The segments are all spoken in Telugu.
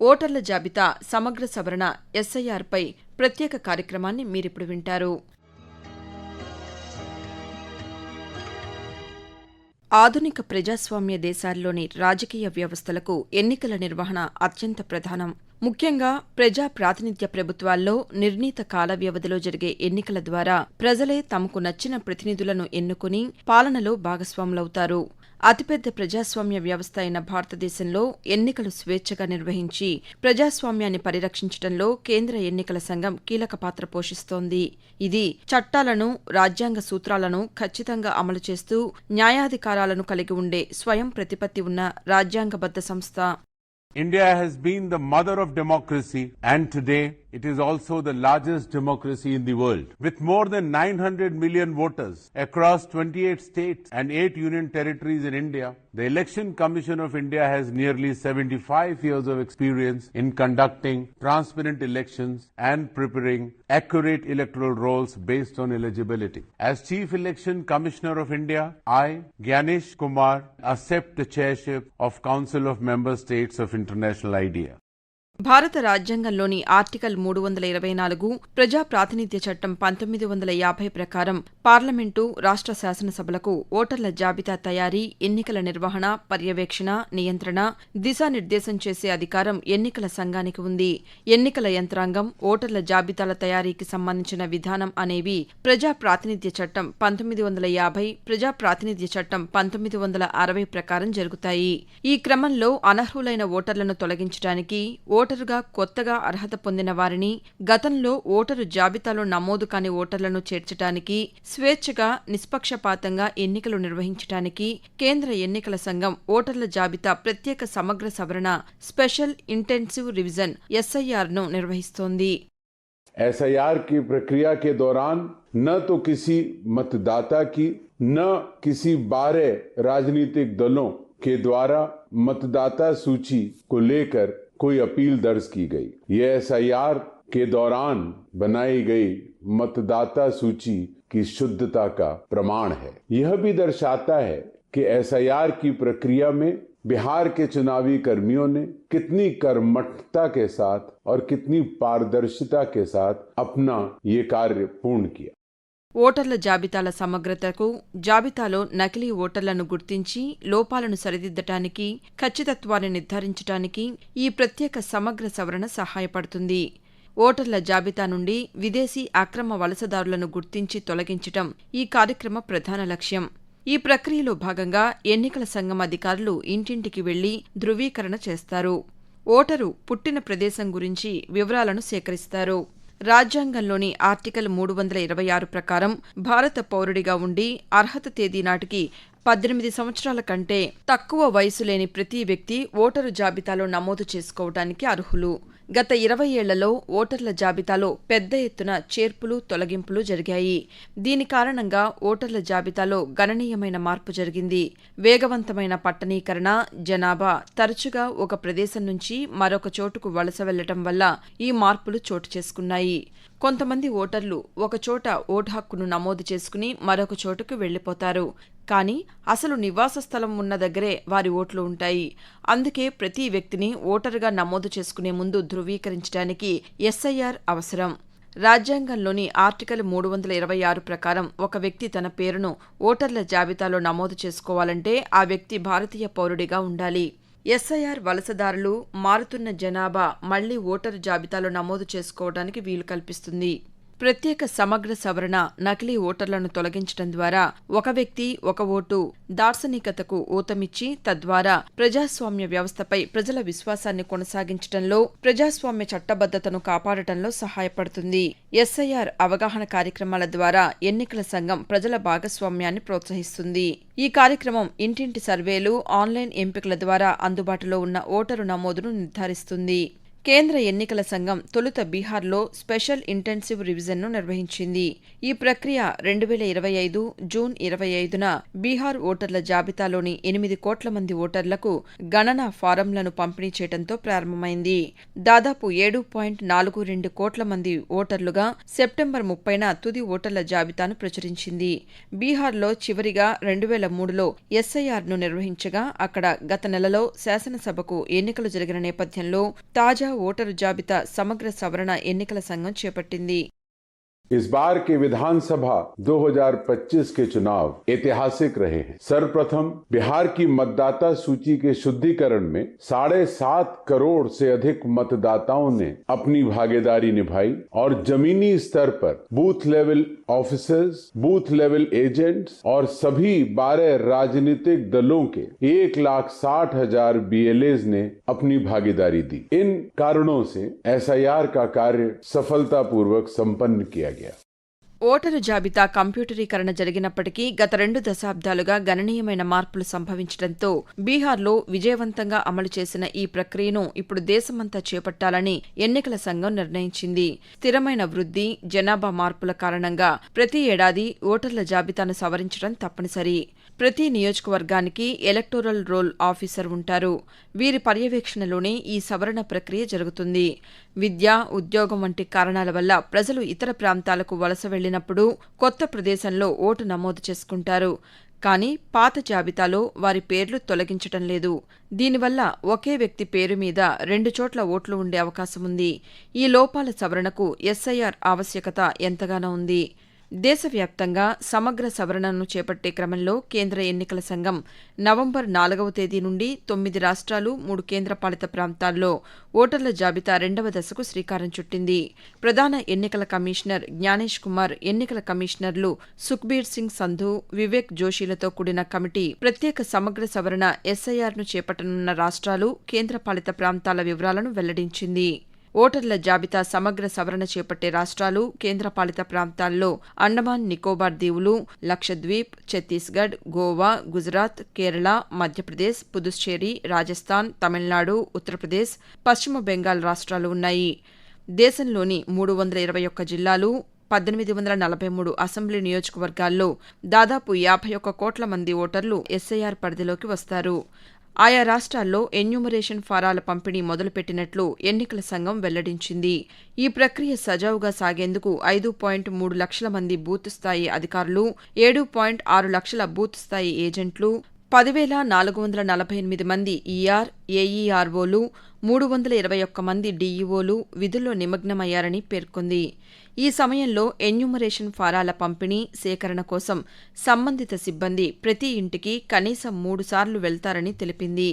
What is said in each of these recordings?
ఓటర్ల జాబితా సమగ్ర సవరణ ఎస్ఐఆర్పై ప్రత్యేక కార్యక్రమాన్ని మీరిప్పుడు వింటారు. ఆధునిక ప్రజాస్వామ్య దేశాల్లోని రాజకీయ వ్యవస్థలకు ఎన్నికల నిర్వహణ అత్యంత ప్రధానం. ముఖ్యంగా ప్రజా ప్రాతినిధ్య ప్రభుత్వాల్లో నిర్ణీత కాల వ్యవధిలో జరిగే ఎన్నికల ద్వారా ప్రజలే తమకు నచ్చిన ప్రతినిధులను ఎన్నుకుని పాలనలో భాగస్వాములవుతారు. అతిపెద్ద ప్రజాస్వామ్య వ్యవస్థ అయిన భారతదేశంలో ఎన్నికలు స్వేచ్ఛగా నిర్వహించి ప్రజాస్వామ్యాన్ని పరిరక్షించడంలో కేంద్ర ఎన్నికల సంఘం కీలక పాత్ర పోషిస్తోంది. ఇది చట్టాలను, రాజ్యాంగ సూత్రాలను ఖచ్చితంగా అమలు చేస్తూ న్యాయాధికారాలను కలిగి ఉండే స్వయం ప్రతిపత్తి ఉన్న రాజ్యాంగబద్ధ సంస్థ. India has been the mother of democracy, and today it is also the largest democracy in the world. With more than 900 million voters across 28 states and 8 union territories in India, the Election Commission of India has nearly 75 years of experience in conducting transparent elections and preparing accurate electoral rolls based on eligibility. As Chief Election Commissioner of India, I, Gyanesh Kumar, accept the chairship of Council of Member States of International IDEA. భారత రాజ్యాంగంలోని ఆర్టికల్ 324, ప్రజా ప్రాతినిధ్య చట్టం 1950 ప్రకారం పార్లమెంటు, రాష్ట్ర శాసనసభలకు ఓటర్ల జాబితా తయారీ, ఎన్నికల నిర్వహణ, పర్యవేక్షణ, నియంత్రణ, దిశానిర్దేశం చేసే అధికారం ఎన్నికల సంఘానికి ఉంది. ఎన్నికల యంత్రాంగం, ఓటర్ల జాబితాల తయారీకి సంబంధించిన విధానం అనేవి ప్రజా ప్రాతినిధ్య చట్టం 1950, ప్రజా ప్రాతినిధ్య చట్టం 1960 ప్రకారం జరుగుతాయి. ఈ క్రమంలో అనర్హులైన ఓటర్లను తొలగించడానికి, ఓటరుగా కొత్తగా అర్హత పొందిన వారిని, గతంలో ఓటరు జాబితాలో నమోదు కాని ఓటర్లను చేర్చడానికి, స్వేచ్ఛగా, నిష్పక్షపాతంగా ఎన్నికలు నిర్వహించడానికి కేంద్ర ఎన్నికల సంఘం ఓటర్ల జాబితా ప్రత్యేక సమగ్ర సవరణ స్పెషల్ ఇంటెన్సివ్ రివిజన్ ఎస్ఐఆర్ను నిర్వహిస్తోంది. एसआईआर की प्रक्रिया के दौरान न तो किसी मतदाता की न किसी 12 राजनीतिक दलों के द्वारा मतदाता सूची को लेकर कोई अपील दर्ज की गई। ये एसआईआर के दौरान बनाई गई मतदाता सूची की शुद्धता का प्रमाण है। यह भी दर्शाता है कि एसआईआर की प्रक्रिया में बिहार के चुनावी कर्मियों ने कितनी कर्मठता के साथ और कितनी पारदर्शिता के साथ अपना ये कार्य पूर्ण किया। ఓటర్ల జాబితాల సమగ్రతకు, జాబితాలో నకిలీ ఓటర్లను గుర్తించి లోపాలను సరిదిద్దటానికి, ఖచ్చితత్వాన్ని నిర్ధారించడానికి ఈ ప్రత్యేక సమగ్ర సవరణ సహాయపడుతుంది. ఓటర్ల జాబితా నుండి విదేశీ అక్రమ వలసదారులను గుర్తించి తొలగించటం ఈ కార్యక్రమ ప్రధాన లక్ష్యం. ఈ ప్రక్రియలో భాగంగా ఎన్నికల సంఘం అధికారులు ఇంటింటికి వెళ్లి ధృవీకరణ చేస్తారు. ఓటరు పుట్టిన ప్రదేశం గురించి వివరాలను సేకరిస్తారు. రాజ్యాంగంలోని ఆర్టికల్ 326 ప్రకారం భారత పౌరుడిగా ఉండి అర్హత తేదీ నాటికి 18 సంవత్సరాల కంటే తక్కువ వయసు లేని ప్రతి వ్యక్తి ఓటరు జాబితాలో నమోదు చేసుకోవడానికి అర్హులు. గత 20 ఏళ్లలో ఓటర్ల జాబితాలో పెద్ద ఎత్తున చేర్పులు, తొలగింపులు జరిగాయి. దీని కారణంగా ఓటర్ల జాబితాలో గణనీయమైన మార్పు జరిగింది. వేగవంతమైన పట్టణీకరణ, జనాభా తరచుగా ఒక ప్రదేశం నుంచి మరొక చోటుకు వలస వెళ్లటం వల్ల ఈ మార్పులు చోటు చేసుకున్నాయి. కొంతమంది ఓటర్లు ఒకచోట ఓటు హక్కును నమోదు చేసుకుని మరొక చోటుకు వెళ్లిపోతారు. కానీ అసలు నివాస స్థలం ఉన్న దగ్గరే వారి ఓట్లు ఉంటాయి. అందుకే ప్రతి వ్యక్తిని ఓటరుగా నమోదు చేసుకునే ముందు ధృవీకరించడానికి ఎస్ఐఆర్ అవసరం. రాజ్యాంగంలోని ఆర్టికల్ 326 ప్రకారం ఒక వ్యక్తి తన పేరును ఓటర్ల జాబితాలో నమోదు చేసుకోవాలంటే ఆ వ్యక్తి భారతీయ పౌరుడిగా ఉండాలి. ఎస్ఐఆర్ వలసదారులు, మారుతున్న జనాభా మళ్లీ ఓటరు జాబితాలో నమోదు చేసుకోవడానికి వీలు కల్పిస్తుంది. ప్రత్యేక సమగ్ర సవరణ నకిలీ ఓటర్లను తొలగించడం ద్వారా ఒక వ్యక్తి ఒక ఓటు దార్శనికతకు ఊతమిచ్చి తద్వారా ప్రజాస్వామ్య వ్యవస్థపై ప్రజల విశ్వాసాన్ని కొనసాగించడంలో, ప్రజాస్వామ్య చట్టబద్ధతను కాపాడటంలో సహాయపడుతుంది. ఎస్ఐఆర్ అవగాహన కార్యక్రమాల ద్వారా ఎన్నికల సంఘం ప్రజల భాగస్వామ్యాన్ని ప్రోత్సహిస్తుంది. ఈ కార్యక్రమం ఇంటింటి సర్వేలు, ఆన్లైన్ ఎంపికల ద్వారా అందుబాటులో ఉన్న ఓటరు నమోదును నిర్ధారిస్తుంది. కేంద్ర ఎన్నికల సంఘం తొలుత బీహార్లో స్పెషల్ ఇంటెన్సివ్ రివిజన్ను నిర్వహించింది. ఈ ప్రక్రియ 2025 జూన్ 25న బీహార్ ఓటర్ల జాబితాలోని 8 కోట్ల మంది ఓటర్లకు గణన ఫారంలను పంపిణీ చేయడంతో ప్రారంభమైంది. దాదాపు 7.42 కోట్ల మంది ఓటర్లుగా సెప్టెంబర్ 30న తుది ఓటర్ల జాబితాను ప్రచురించింది. బీహార్లో చివరిగా 2003లో ఎస్ఐఆర్ను నిర్వహించగా అక్కడ గత నెలలో శాసనసభకు ఎన్నికలు జరిగిన నేపథ్యంలో తాజా ఓటరు జాబితా సమగ్ర సవరణ ఎన్నికల సంఘం చేపట్టింది. इस बार के विधानसभा 2025 के चुनाव ऐतिहासिक रहे हैं। सर्वप्रथम बिहार की मतदाता सूची के शुद्धिकरण में 7.5 करोड़ से अधिक मतदाताओं ने अपनी भागीदारी निभाई और जमीनी स्तर पर booth level officers, booth level agents और सभी 12 राजनीतिक दलों के 1,60,000 BLAs ने अपनी भागीदारी दी। इन कारणों से SIR का कार्य सफलतापूर्वक संपन्न किया गया। ఓటరు జాబితా కంప్యూటరీకరణ జరిగినప్పటికీ గత 2 దశాబ్దాలుగా గణనీయమైన మార్పులు సంభవించడంతో బీహార్లో విజయవంతంగా అమలు చేసిన ఈ ప్రక్రియను ఇప్పుడు దేశమంతా చేపట్టాలని ఎన్నికల సంఘం నిర్ణయించింది. స్థిరమైన వృద్ధి, జనాభా మార్పుల కారణంగా ప్రతి ఏడాది ఓటర్ల జాబితాను సవరించడం తప్పనిసరి. ప్రతి నియోజకవర్గానికి ఎలక్టోరల్ రోల్ ఆఫీసర్ ఉంటారు. వీరి పర్యవేక్షణలోనే ఈ సవరణ ప్రక్రియ జరుగుతుంది. విద్య, ఉద్యోగం వంటి కారణాల వల్ల ప్రజలు ఇతర ప్రాంతాలకు వలస వెళ్లినప్పుడు కొత్త ప్రదేశంలో ఓటు నమోదు చేసుకుంటారు. కానీ పాత జాబితాలో వారి పేర్లు తొలగించటం లేదు. దీనివల్ల ఒకే వ్యక్తి పేరు మీద 2 చోట్ల ఓట్లు ఉండే అవకాశముంది. ఈ లోపాల సవరణకు ఎస్ఐఆర్ ఆవశ్యకత ఎంతగానో ఉంది. దేశవ్యాప్తంగా సమగ్ర సవరణను చేపట్టే క్రమంలో కేంద్ర ఎన్నికల సంఘం నవంబర్ 4వ తేదీ నుండి 9 రాష్ట్రాలు, 3 కేంద్రపాలిత ప్రాంతాల్లో ఓటర్ల జాబితా 2వ దశకు శ్రీకారం చుట్టింది. ప్రధాన ఎన్నికల కమిషనర్ జ్ఞానేష్ కుమార్, ఎన్నికల కమిషనర్లు సుఖ్బీర్ సింగ్ సంధు, వివేక్ జోషిలతో కూడిన కమిటీ ప్రత్యేక సమగ్ర సవరణ ఎస్ఐఆర్ను చేపట్టనున్న రాష్ట్రాలు, కేంద్రపాలిత ప్రాంతాల వివరాలను వెల్లడించింది. ఓటర్ల జాబితా సమగ్ర సవరణ చేపట్టే రాష్ట్రాలు, కేంద్రపాలిత ప్రాంతాల్లో అండమాన్ నికోబార్ దీవులు, లక్షద్వీప్, ఛత్తీస్గఢ్, గోవా, గుజరాత్, కేరళ, మధ్యప్రదేశ్, పుదుచ్చేరి, రాజస్థాన్, తమిళనాడు, ఉత్తరప్రదేశ్, పశ్చిమ బెంగాల్ రాష్ట్రాలు ఉన్నాయి. దేశంలోని 321 జిల్లాలు, 1843 అసెంబ్లీ నియోజకవర్గాల్లో దాదాపు 51 కోట్ల మంది ఓటర్లు ఎస్ఐఆర్ పరిధిలోకి వస్తారు. ఆయా రాష్ట్రాల్లో ఎన్యూమరేషన్ ఫారాల పంపిణీ మొదలుపెట్టినట్లు ఎన్నికల సంఘం వెల్లడించింది. ఈ ప్రక్రియ సజావుగా సాగేందుకు 5.3 లక్షల మంది బూత్ స్థాయి అధికారులు, 7.6 లక్షల బూత్ స్థాయి ఏజెంట్లు, 10,448 మంది ఈఆర్, ఏఈఆర్ఓలు, 321 మంది డీఈఓలు విధుల్లో నిమగ్నమయ్యారని పేర్కొంది. ఈ సమయంలో ఎన్యూమరేషన్ ఫారాల పంపిణీ, సేకరణ కోసం సంబంధిత సిబ్బంది ప్రతి ఇంటికి కనీసం 3 సార్లు వెళ్తారని తెలిపింది.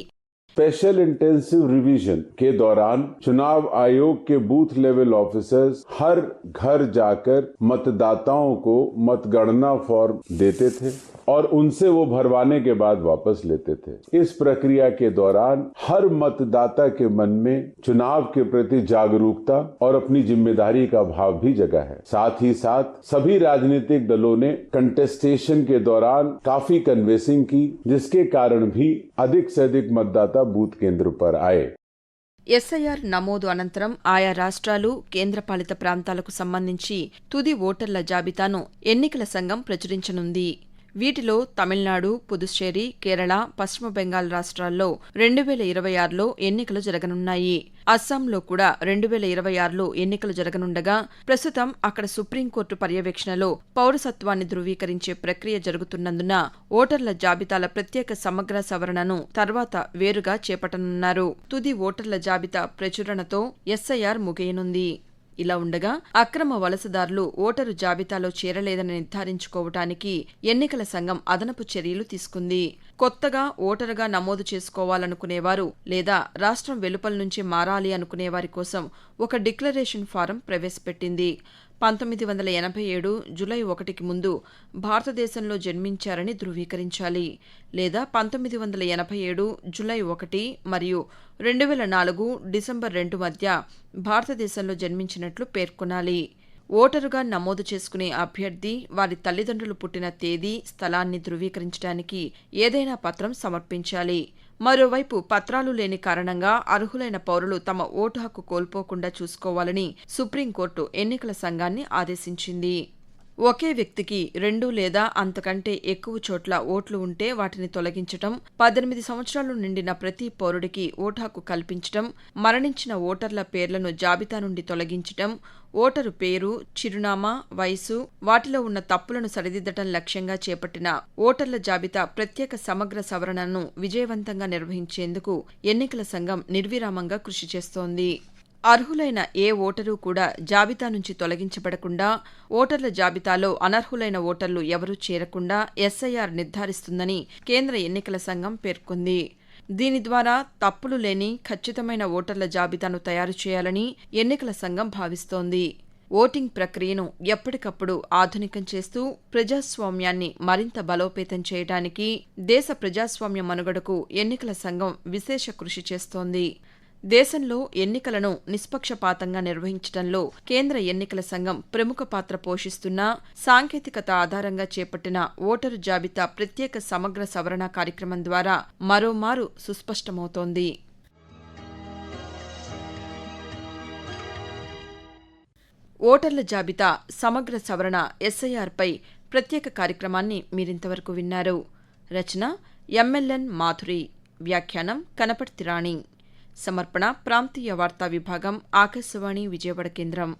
स्पेशल इंटेंसिव रिवीजन के दौरान चुनाव आयोग के बूथ लेवल ऑफिसर्स हर घर जाकर मतदाताओं को मतगणना फॉर्म देते थे और उनसे वो भरवाने के बाद वापस लेते थे। इस प्रक्रिया के दौरान हर मतदाता के मन में चुनाव के प्रति जागरूकता और अपनी जिम्मेदारी का भाव भी जगा है। साथ ही साथ सभी राजनीतिक दलों ने कंटेस्टेशन के दौरान काफी कन्वेंसिंग की, जिसके कारण भी अधिक से अधिक मतदाता बूथ केंद्र पर आए। ఎస్ఐఆర్ నమోదు అనంతరం ఆయా రాష్ట్రాలు, కేంద్రపాలిత ప్రాంతాలకు సంబంధించి తుది ఓటర్ల జాబితాను ఎన్నికల సంఘం ప్రచురించనుంది. వీటిలో తమిళనాడు, పుదుచ్చేరి, కేరళ, పశ్చిమ బెంగాల్ రాష్ట్రాల్లో 2026లో ఎన్నికలు జరగనున్నాయి. అస్సాంలో కూడా 2026లో ఎన్నికలు జరగనుండగా ప్రస్తుతం అక్కడ సుప్రీంకోర్టు పర్యవేక్షణలో పౌరసత్వాన్ని ధృవీకరించే ప్రక్రియ జరుగుతున్నందున ఓటర్ల జాబితాల ప్రత్యేక సమగ్ర సవరణను తర్వాత వేరుగా చేపట్టనున్నారు. తుది ఓటర్ల జాబితా ప్రచురణతో ఎస్ఐఆర్ ముగియనుంది. ఇలా ఉండగా అక్రమ వలసదారులు ఓటరు జాబితాలో చేరలేదని నిర్ధారించుకోవటానికి ఎన్నికల సంఘం అదనపు చర్యలు తీసుకుంది. కొత్తగా ఓటరుగా నమోదు చేసుకోవాలనుకునేవారు లేదా రాష్ట్రం వెలుపల నుంచి మారాలి అనుకునేవారి కోసం ఒక డిక్లరేషన్ ఫారం ప్రవేశపెట్టింది. 1987 జూలై 1కి ముందు భారతదేశంలో జన్మించారని ధృవీకరించాలి, లేదా 1987 జూలై 1 మరియు 2004 డిసెంబర్ 2 మధ్య భారతదేశంలో జన్మించినట్లు పేర్కొనాలి. ఓటరుగా నమోదు చేసుకునే అభ్యర్థి వారి తల్లిదండ్రులు పుట్టిన తేదీ, స్థలాన్ని ధృవీకరించడానికి ఏదైనా పత్రం సమర్పించాలి. మరోవైపు పత్రాలు లేని కారణంగా అర్హులైన పౌరులు తమ ఓటు హక్కు కోల్పోకుండా చూసుకోవాలని సుప్రీంకోర్టు ఎన్నికల సంఘాన్ని ఆదేశించింది. ఒకే వ్యక్తికి 2 లేదా అంతకంటే ఎక్కువ చోట్ల ఓట్లు ఉంటే వాటిని తొలగించటం, 18 సంవత్సరాలు నిండిన ప్రతి పౌరుడికి ఓటు హక్కు కల్పించటం, మరణించిన ఓటర్ల పేర్లను జాబితా నుండి తొలగించటం, ఓటరు పేరు, చిరునామా, వయసు, వాటిలో ఉన్న తప్పులను సరిదిద్దటం లక్ష్యంగా చేపట్టిన ఓటర్ల జాబితా ప్రత్యేక సమగ్ర సవరణను విజయవంతంగా నిర్వహించేందుకు ఎన్నికల సంఘం నిర్విరామంగా కృషి చేస్తోంది. అర్హులైన ఏ ఓటరు కూడా జాబితా నుంచి తొలగించబడకుండా, ఓటర్ల జాబితాలో అనర్హులైన ఓటర్లు ఎవరూ చేరకుండా ఎస్ఐఆర్ నిర్ధారిస్తుందని కేంద్ర ఎన్నికల సంఘం పేర్కొంది. దీని ద్వారా తప్పులు లేని ఖచ్చితమైన ఓటర్ల జాబితాను తయారు చేయాలని ఎన్నికల సంఘం భావిస్తోంది. ఓటింగ్ ప్రక్రియను ఎప్పటికప్పుడు ఆధునికం చేస్తూ ప్రజాస్వామ్యాన్ని మరింత బలోపేతం చేయడానికి, దేశ ప్రజాస్వామ్య మనుగడకు ఎన్నికల సంఘం విశేష కృషి చేస్తోంది. దేశంలో ఎన్నికలను నిష్పక్షపాతంగా నిర్వహించడంలో కేంద్ర ఎన్నికల సంఘం ప్రముఖ పాత్ర పోషిస్తున్నా, సాంకేతికత ఆధారంగా చేపట్టిన ఓటరు జాబితా ప్రత్యేక సమగ్ర సవరణ కార్యక్రమం ద్వారా మరోమారు సుస్పష్టమవుతోంది. ఓటర్ల జాబితా సమగ్ర సవరణ ఎస్ఐఆర్పై ప్రత్యేక కార్యక్రమాన్ని మీరింతవరకు విన్నారు. రచన ఎంఎల్ఎన్ మాధురి. వ్యాఖ్యానం కనపర్తి రాణి. సమర్పణ ప్రాంతీయ వార్తా విభాగం, ఆకాశవాణి విజయవాడ కేంద్రం.